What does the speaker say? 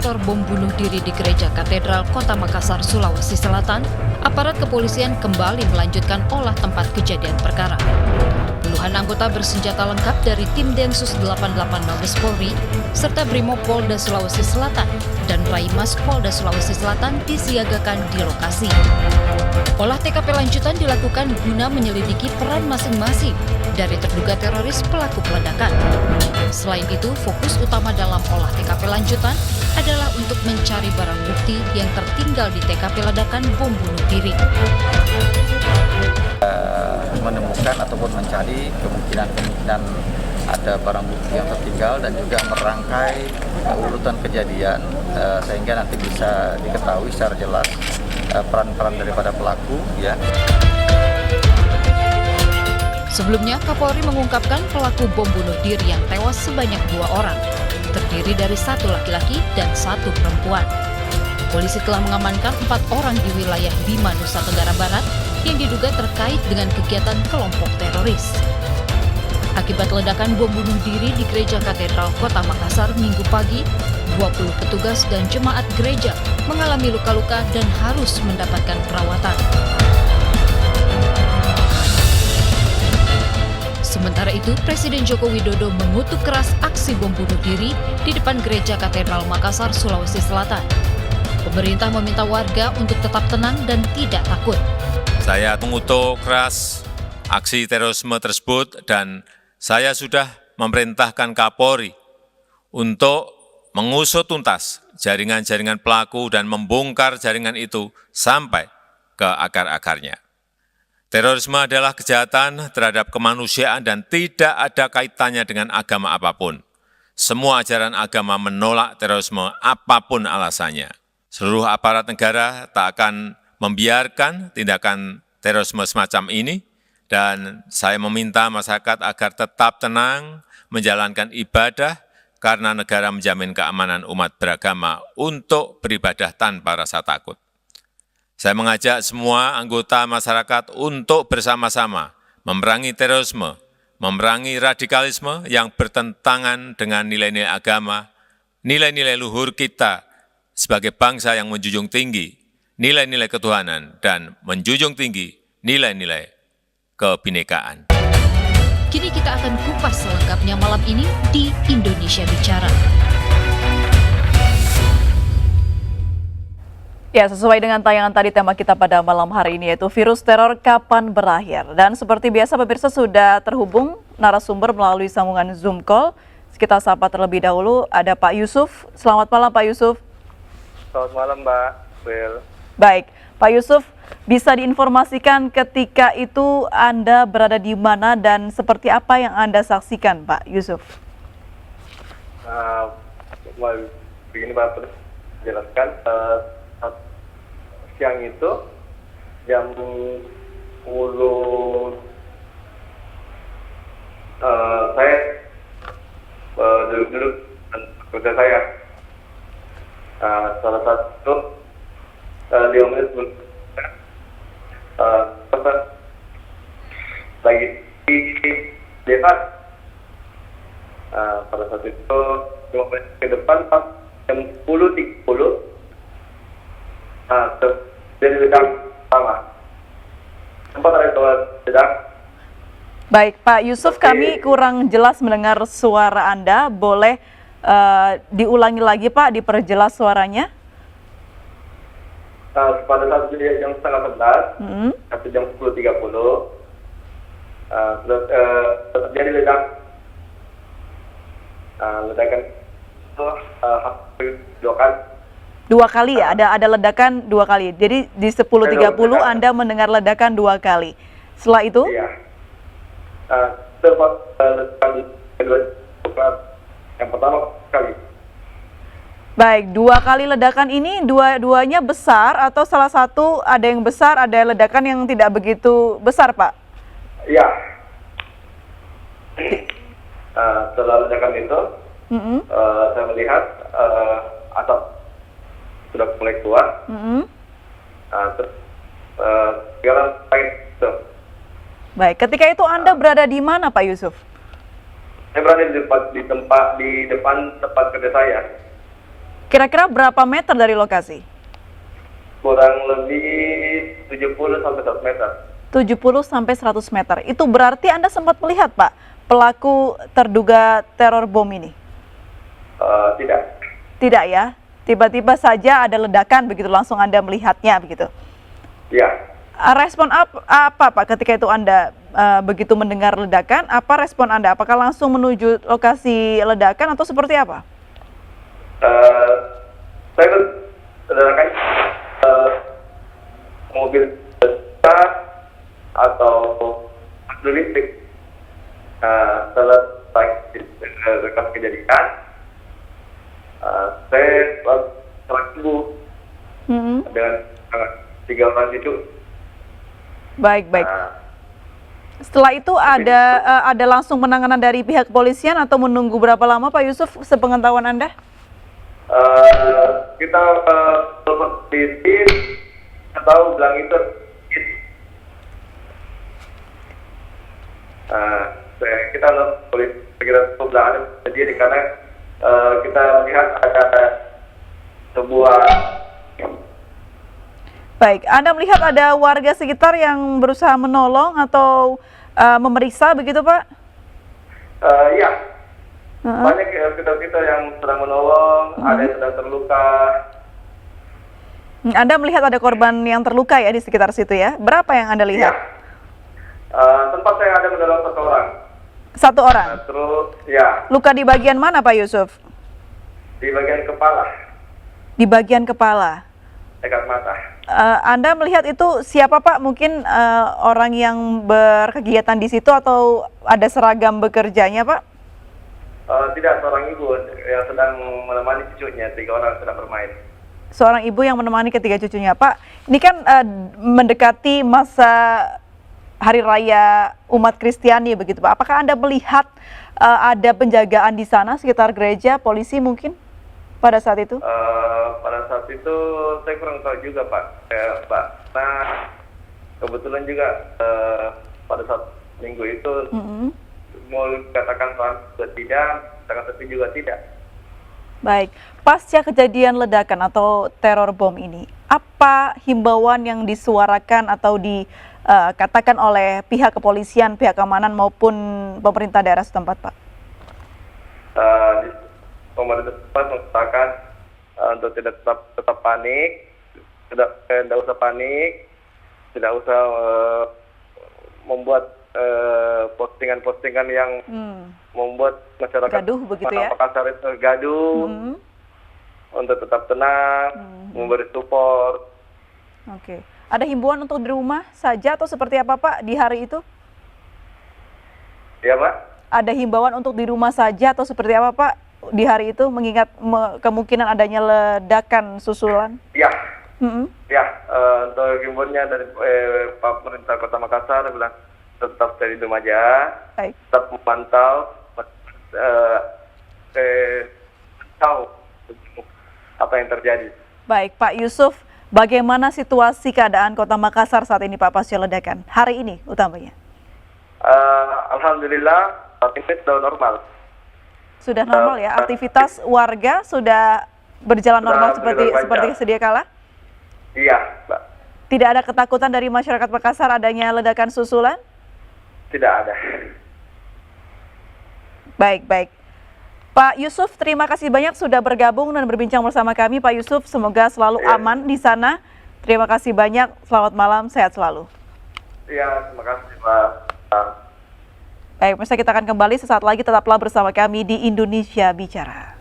teror bom bunuh diri di Gereja Katedral Kota Makassar, Sulawesi Selatan, aparat kepolisian kembali melanjutkan olah tempat kejadian perkara. Puluhan anggota bersenjata lengkap dari tim Densus 88 Mabes Polri serta Brimob Polda Sulawesi Selatan dan Raimas Polda Sulawesi Selatan disiagakan di lokasi. Olah TKP lanjutan dilakukan guna menyelidiki peran masing-masing dari terduga teroris pelaku peledakan. Selain itu, fokus utama dalam olah TKP lanjutan adalah untuk mencari barang bukti yang tertinggal di TKP ledakan bom bunuh diri. Menemukan ataupun mencari kemungkinan ada barang bukti yang tertinggal dan juga merangkai urutan kejadian sehingga nanti bisa diketahui secara jelas peran-peran daripada pelaku ya. Sebelumnya, Kapolri mengungkapkan pelaku bom bunuh diri yang tewas sebanyak 2 orang, terdiri dari 1 laki-laki dan 1 perempuan. Polisi telah mengamankan 4 orang di wilayah Bima, Nusa Tenggara Barat yang diduga terkait dengan kegiatan kelompok teroris. Akibat ledakan bom bunuh diri di Gereja Katedral Kota Makassar Minggu pagi, 20 petugas dan jemaat gereja mengalami luka-luka dan harus mendapatkan perawatan. Sementara itu, Presiden Joko Widodo mengutuk keras aksi bom bunuh diri di depan Gereja Katedral Makassar, Sulawesi Selatan. Pemerintah meminta warga untuk tetap tenang dan tidak takut. Saya mengutuk keras aksi terorisme tersebut dan saya sudah memerintahkan Kapolri untuk mengusut tuntas jaringan-jaringan pelaku dan membongkar jaringan itu sampai ke akar-akarnya. Terorisme adalah kejahatan terhadap kemanusiaan dan tidak ada kaitannya dengan agama apapun. Semua ajaran agama menolak terorisme apapun alasannya. Seluruh aparat negara tak akan membiarkan tindakan terorisme semacam ini, dan saya meminta masyarakat agar tetap tenang menjalankan ibadah karena negara menjamin keamanan umat beragama untuk beribadah tanpa rasa takut. Saya mengajak semua anggota masyarakat untuk bersama-sama memerangi terorisme, memerangi radikalisme yang bertentangan dengan nilai-nilai agama, nilai-nilai luhur kita sebagai bangsa yang menjunjung tinggi nilai-nilai ketuhanan dan menjunjung tinggi nilai-nilai kebinekaan. Kini kita akan kupas selengkapnya malam ini di Indonesia Bicara. Ya, sesuai dengan tayangan tadi, tema kita pada malam hari ini yaitu virus teror kapan berakhir. Dan seperti biasa pemirsa sudah terhubung narasumber melalui sambungan Zoom call. Kita sapa terlebih dahulu, ada Pak Yusuf. Selamat malam Pak Yusuf. Selamat malam Mbak Bel. Baik, Pak Yusuf, bisa diinformasikan ketika itu Anda berada di mana dan seperti apa yang Anda saksikan Pak Yusuf? Begini Pak, jelaskan. Siang itu jam 10 saya duduk-duduk kerja saya. Salah satu 5 menit sebelum lagi di depan. Pada saat itu 5 menit ke depan jam 10.30 jadi ledak sama. Sempat ada ledak. Baik, Pak Yusuf, kami kurang jelas mendengar suara Anda. Boleh diulangi lagi, Pak, diperjelas suaranya? Pada saat jam setengah 11, atau jam 10.30, terjadi ledak. Ledakan itu hampir 2 kali. 2 kali ya, ada ledakan 2 kali. Jadi di 10.30 Anda mendengar ledakan 2 kali. Setelah itu? Iya. Yang pertama kali. Baik, 2 kali ledakan ini dua-duanya besar atau salah satu ada yang besar, ada ledakan yang tidak begitu besar, Pak? Iya. Setelah ledakan itu, saya melihat asap sudah mulai keluar. Terus sekarang itu. Baik, ketika itu Anda berada di mana, Pak Yusuf? Saya berada di depan tempat kerja saya. Kira-kira berapa meter dari lokasi? Kurang lebih 70 sampai 100 meter. 70 sampai 100 meter. Itu berarti Anda sempat melihat, Pak, pelaku terduga teror bom ini? Tidak. Tidak ya? Tiba-tiba saja ada ledakan begitu, langsung Anda melihatnya begitu? Ya. Respon apa Pak ketika itu Anda begitu mendengar ledakan? Apa respon Anda? Apakah langsung menuju lokasi ledakan atau seperti apa? Saya ledakan mobil besar atau listrik. Selesai lekas kejadian, saya telah sembuh dengan 3 orang itu. Baik. Setelah itu ada langsung penanganan dari pihak kepolisian atau menunggu berapa lama Pak Yusuf sepengetahuan Anda? Kita telepon polisi atau bilang itu kita polisi kita bilang ada jadi karena kita melihat ada sebuah. Baik, Anda melihat ada warga sekitar yang berusaha menolong atau memeriksa begitu Pak? Ya, banyak kita yang sedang menolong, ada yang sedang terluka. Anda melihat ada korban yang terluka ya di sekitar situ ya? Berapa yang Anda lihat? Ya. Tempat saya ada menolong 1 orang. 1 orang? Terus, ya. Luka di bagian mana Pak Yusuf? Di bagian kepala. Di bagian kepala? Dekat mata. Anda melihat itu siapa Pak? Mungkin orang yang berkegiatan di situ atau ada seragam bekerjanya Pak? Tidak, seorang ibu yang sedang menemani cucunya, 3 orang sedang bermain. Seorang ibu yang menemani ketiga cucunya. Pak, ini kan mendekati masa Hari Raya umat Kristiani begitu Pak. Apakah Anda melihat ada penjagaan di sana sekitar gereja, polisi mungkin pada saat itu? Pada saat itu saya kurang tahu juga Pak. Nah, kebetulan juga pada saat minggu itu mau katakan juga tidak, tapi juga tidak. Baik, pasca kejadian ledakan atau teror bom ini, apa himbauan yang disuarakan atau dikatakan oleh pihak kepolisian, pihak keamanan maupun pemerintah daerah setempat, Pak? Pemerintah setempat mengatakan untuk tidak tetap panik, tidak usah panik, tidak usah membuat postingan-postingan yang membuat masyarakat gaduh begitu ya? Makassar itu gaduh, untuk tetap tenang, memberi support. Oke. Ada himbauan untuk di rumah saja atau seperti apa Pak di hari itu? Ya Pak? Ada himbauan untuk di rumah saja atau seperti apa Pak di hari itu mengingat kemungkinan adanya ledakan susulan? Ya. Ya, untuk himbauannya dari Pak Pemerintah Kota Makassar bilang tetap stay di rumah aja, tetap memantau, tahu apa yang terjadi. Baik, Pak Yusuf, bagaimana situasi keadaan Kota Makassar saat ini Pak pasca ledakan hari ini utamanya? Alhamdulillah saat ini sudah normal. Sudah normal ya, aktivitas warga sudah berjalan normal seperti sedia kala? Iya, Mbak. Tidak ada ketakutan dari masyarakat Makassar adanya ledakan susulan? Tidak ada. Baik. Pak Yusuf, terima kasih banyak sudah bergabung dan berbincang bersama kami. Pak Yusuf, semoga selalu aman di sana. Terima kasih banyak, selamat malam, sehat selalu. Iya, terima kasih Pak. Baik, pemirsa, kita akan kembali sesaat lagi, tetaplah bersama kami di Indonesia Bicara.